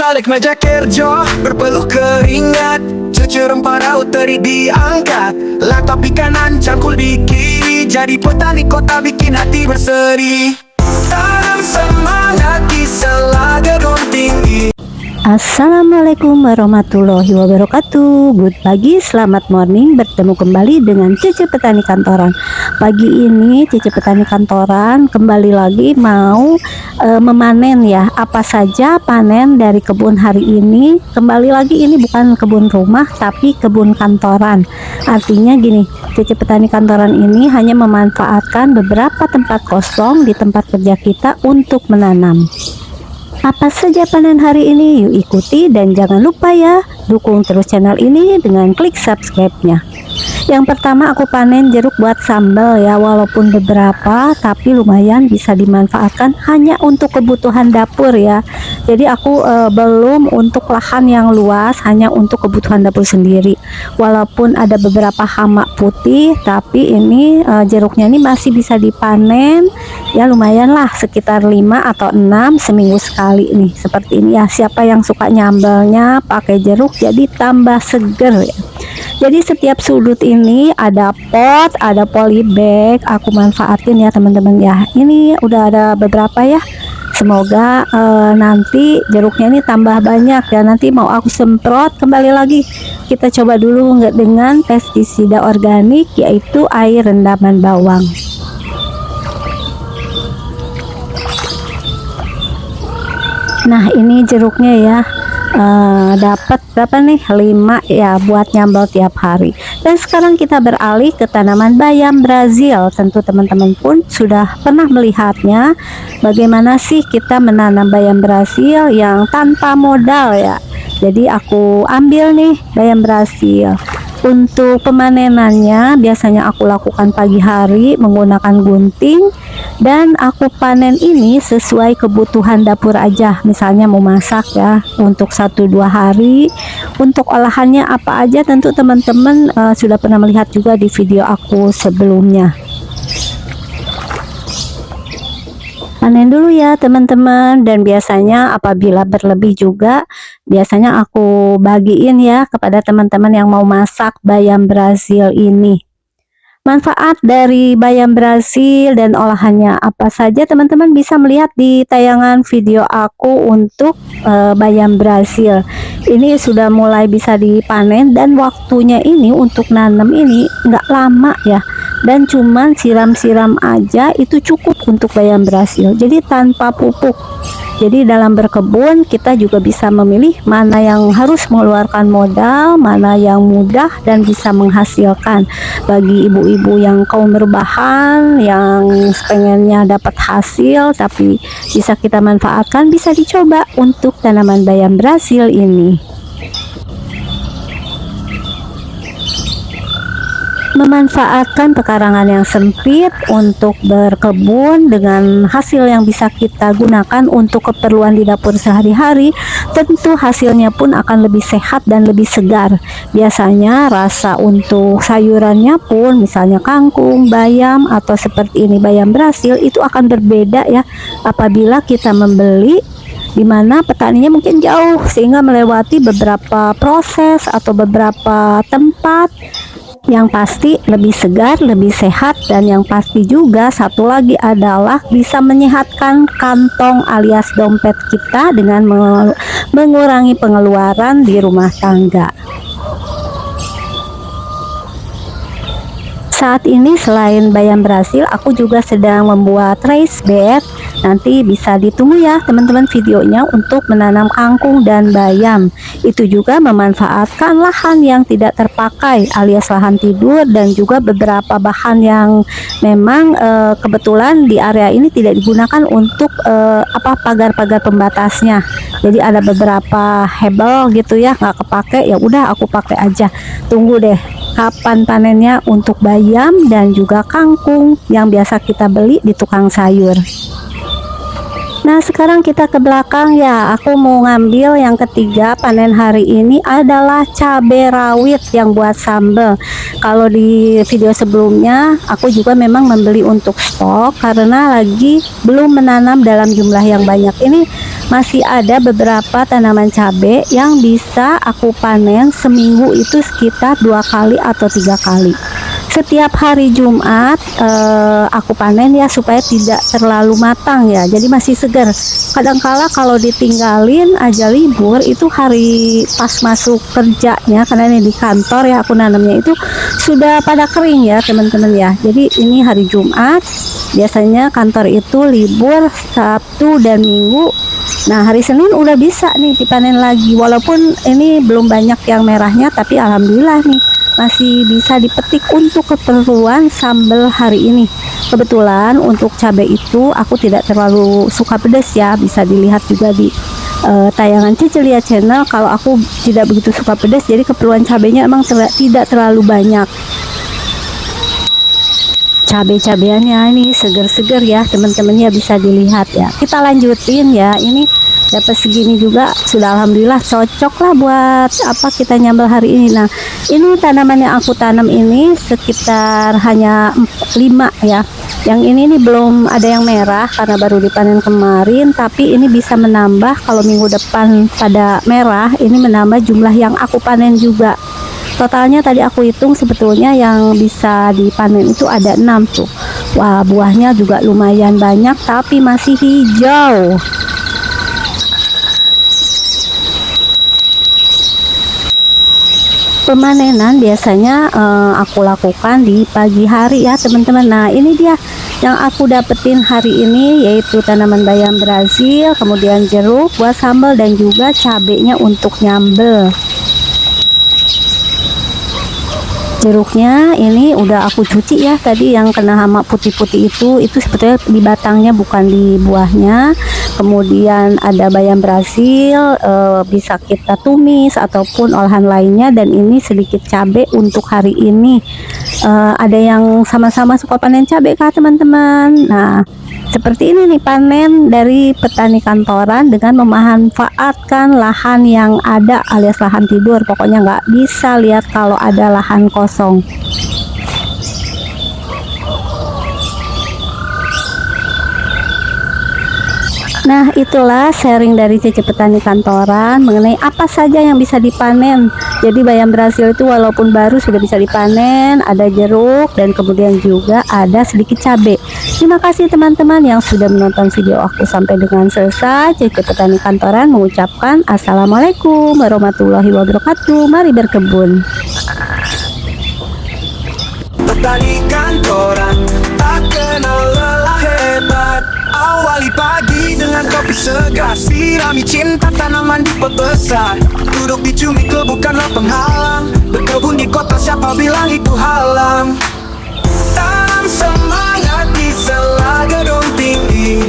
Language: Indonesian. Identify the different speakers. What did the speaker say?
Speaker 1: balik meja kerja, berpeluh keringat, cucur rempah raut teri diangkat, latap kanan cangkul di kiri, jadi petani kota bikin hati berseri. Tanam semangat di selada gedung tinggi.
Speaker 2: Assalamualaikum warahmatullahi wabarakatuh. Good pagi, selamat morning. Bertemu kembali dengan Cece Petani Kantoran. Pagi ini Cece Petani Kantoran kembali lagi mau memanen ya. Apa saja panen dari kebun hari ini. Kembali lagi ini bukan kebun rumah tapi kebun kantoran. Artinya gini, Cece Petani Kantoran ini hanya memanfaatkan beberapa tempat kosong di tempat kerja kita untuk menanam. Apa saja panen hari ini? Yuk ikuti dan jangan lupa ya, dukung terus channel ini dengan klik subscribe-nya. Yang pertama aku panen jeruk buat sambal ya, walaupun beberapa tapi lumayan bisa dimanfaatkan hanya untuk kebutuhan dapur ya. Jadi aku belum untuk lahan yang luas, hanya untuk kebutuhan dapur sendiri. Walaupun ada beberapa hama putih, tapi ini jeruknya ini masih bisa dipanen ya, lumayan lah sekitar 5 atau 6 seminggu sekali nih. Seperti ini ya, siapa yang suka nyambalnya pakai jeruk jadi tambah seger ya. Jadi setiap sudut ini ada pot, ada polybag, aku manfaatin ya teman-teman ya. Ini udah ada beberapa ya. Semoga nanti jeruknya ini tambah banyak ya. Nanti mau aku semprot, kembali lagi kita coba dulu nggak dengan pestisida organik, yaitu air rendaman bawang. Nah ini jeruknya ya, dapat berapa nih, 5 ya buat nyambal tiap hari. Dan sekarang kita beralih ke tanaman bayam Brazil. Tentu teman-teman pun sudah pernah melihatnya, bagaimana sih kita menanam bayam Brazil yang tanpa modal ya. Jadi aku ambil nih bayam Brazil. Untuk pemanenannya biasanya aku lakukan pagi hari menggunakan gunting, dan aku panen ini sesuai kebutuhan dapur aja. Misalnya mau masak ya untuk 1-2 hari, untuk olahannya apa aja tentu teman-teman sudah pernah melihat juga di video aku sebelumnya. Panen dulu ya teman-teman, dan biasanya apabila berlebih juga biasanya aku bagiin ya kepada teman-teman yang mau masak bayam Brazil ini. Manfaat dari bayam Brazil dan olahannya apa saja teman-teman bisa melihat di tayangan video aku untuk bayam Brazil. Ini sudah mulai bisa dipanen, dan waktunya ini untuk nanam ini nggak lama ya, dan cuman siram-siram aja itu cukup untuk bayam Brazil, jadi tanpa pupuk. Jadi dalam berkebun kita juga bisa memilih mana yang harus mengeluarkan modal, mana yang mudah dan bisa menghasilkan. Bagi ibu-ibu yang kaum berbahan, yang pengennya dapat hasil tapi bisa kita manfaatkan, bisa dicoba untuk tanaman bayam Brazil ini. Memanfaatkan pekarangan yang sempit untuk berkebun dengan hasil yang bisa kita gunakan untuk keperluan di dapur sehari-hari, tentu hasilnya pun akan lebih sehat dan lebih segar. Biasanya rasa untuk sayurannya pun, misalnya kangkung, bayam, atau seperti ini bayam Brazil, itu akan berbeda ya apabila kita membeli di mana petaninya mungkin jauh sehingga melewati beberapa proses atau beberapa tempat. Yang pasti lebih segar, lebih sehat, dan yang pasti juga satu lagi adalah bisa menyehatkan kantong alias dompet kita dengan mengurangi pengeluaran di rumah tangga. Saat ini selain bayam Brazil, aku juga sedang membuat raised bed. Nanti bisa ditunggu ya teman-teman videonya untuk menanam kangkung dan bayam. Itu juga memanfaatkan lahan yang tidak terpakai alias lahan tidur, dan juga beberapa bahan yang memang kebetulan di area ini tidak digunakan untuk pagar-pagar pembatasnya. Jadi ada beberapa hebel gitu ya nggak kepake, ya udah aku pakai aja. Tunggu deh kapan panennya untuk bayam dan juga kangkung yang biasa kita beli di tukang sayur. Nah sekarang kita ke belakang ya, aku mau ngambil yang ketiga panen hari ini adalah cabai rawit yang buat sambal. Kalau di video sebelumnya aku juga memang membeli untuk stok karena lagi belum menanam dalam jumlah yang banyak. Ini masih ada beberapa tanaman cabai yang bisa aku panen seminggu itu sekitar 2 kali atau 3 kali. Setiap hari Jumat aku panen ya, supaya tidak terlalu matang ya, jadi masih segar. Kadangkala kalau ditinggalin aja libur, itu hari pas masuk kerjanya, karena ini di kantor ya aku nanamnya, itu sudah pada kering ya teman-teman ya. Jadi ini hari Jumat, biasanya kantor itu libur Sabtu dan Minggu. Nah, hari Senin udah bisa nih dipanen lagi, walaupun ini belum banyak yang merahnya, tapi alhamdulillah nih masih bisa dipetik untuk keperluan sambal hari ini. Kebetulan untuk cabai itu aku tidak terlalu suka pedas ya, bisa dilihat juga di tayangan Cecelia Channel kalau aku tidak begitu suka pedas, jadi keperluan cabainya emang tidak terlalu banyak. Cabai-cabeannya ini seger-seger ya teman-teman ya, bisa dilihat ya. Kita lanjutin ya, ini dapat segini juga sudah alhamdulillah cocok lah buat apa kita nyambel hari ini. Nah, ini tanaman yang aku tanam ini sekitar hanya 5 ya. Yang ini nih belum ada yang merah karena baru dipanen kemarin, tapi ini bisa menambah kalau minggu depan pada merah, ini menambah jumlah yang aku panen juga. Totalnya tadi aku hitung sebetulnya yang bisa dipanen itu ada 6 tuh. Wah, buahnya juga lumayan banyak tapi masih hijau. Pemanenan biasanya aku lakukan di pagi hari ya teman-teman. Nah, ini dia yang aku dapetin hari ini, yaitu tanaman bayam Brazil, kemudian jeruk buat sambal, dan juga cabenya untuk nyambel. Jeruknya ini udah aku cuci ya, tadi yang kena hama putih-putih itu sebetulnya di batangnya bukan di buahnya. Kemudian ada bayam Brazil, bisa kita tumis ataupun olahan lainnya, dan ini sedikit cabai untuk hari ini. Ada yang sama-sama suka panen cabai kah teman-teman? Nah, seperti ini nih panen dari petani kantoran dengan memanfaatkan lahan yang ada alias lahan tidur. Pokoknya nggak bisa lihat kalau ada lahan kosong. Nah, itulah sharing dari Cece Petani Kantoran mengenai apa saja yang bisa dipanen. Jadi bayam Brazil itu walaupun baru sudah bisa dipanen, ada jeruk, dan kemudian juga ada sedikit cabai. Terima kasih teman-teman yang sudah menonton video aku sampai dengan selesai. Cece Petani Kantoran mengucapkan Assalamualaikum warahmatullahi wabarakatuh. Mari berkebun.
Speaker 1: Petani kantoran tak kenal lelah, hebat. Awali pagi dengan kopi segar, sirami cinta tanaman di pot besar. Duduk di cumi bukanlah penghalang, berkebun di kota siapa bilang itu halang. Tanam semangat di sela gedung tinggi,